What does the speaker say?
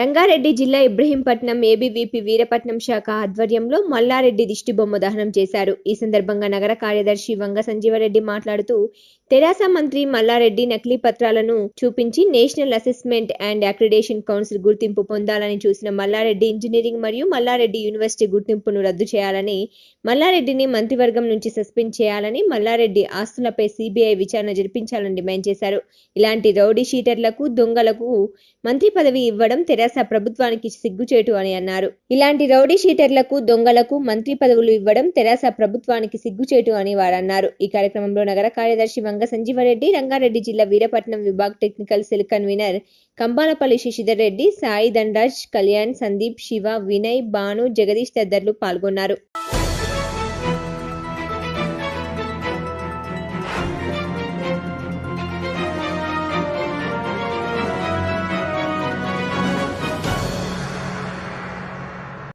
రంగారెడ్డి జిల్లా ఇబ్రహీంపట్నం ఏబీవీపీ వీరపట్నం శాఖ ఆధ్వర్యంలో మల్లారెడ్డి దిష్టిబొమ్మ దహనం చేశారు. ఈ సందర్భంగా నగర కార్యదర్శి వంగ సంజీవరెడ్డి మాట్లాడుతూ, తెరాస మంత్రి మల్లారెడ్డి నకిలీ పత్రాలను చూపించి national assessment and accreditation council గుర్తింపు పొందాలని చూసిన మల్లారెడ్డి ఇంజనీరింగ్ మరియు మల్లారెడ్డి యూనివర్సిటీ గుర్తింపును రద్దు చేయాలని, మల్లారెడ్డిని మంత్రివర్గం నుంచి సస్పెండ్ చేయాలని, మల్లారెడ్డి ఆస్తులపై సిబిఐ విచారణ జరిపించాలని డిమాండ్ చేశారు. ఇలాంటి రౌడీ షీటర్లకు, దొంగలకు మంత్రి పదవి ఇవ్వడం తెరాస ప్రభుత్వానికి సిగ్గుచేటు అని అన్నారు. ఇలాంటి రౌడీ షీటర్లకు, దొంగలకు మంత్రి పదవులు ఇవ్వడం తెరాస ప్రభుత్వానికి సిగ్గుచేటు అని వారన్నారు. ఈ కార్యక్రమంలో నగర కార్యదర్శి వంగ సంజీవరెడ్డి, రంగారెడ్డి జిల్లా వీరపట్నం విభాగ్ technical cell convener Kambalapalli Sasidhar Reddy, Sai Dhanraj, Kalyan, Sandeep, Shiva, Vinay, Bhanu, Jagadish తదితరులు పాల్గొన్నారు.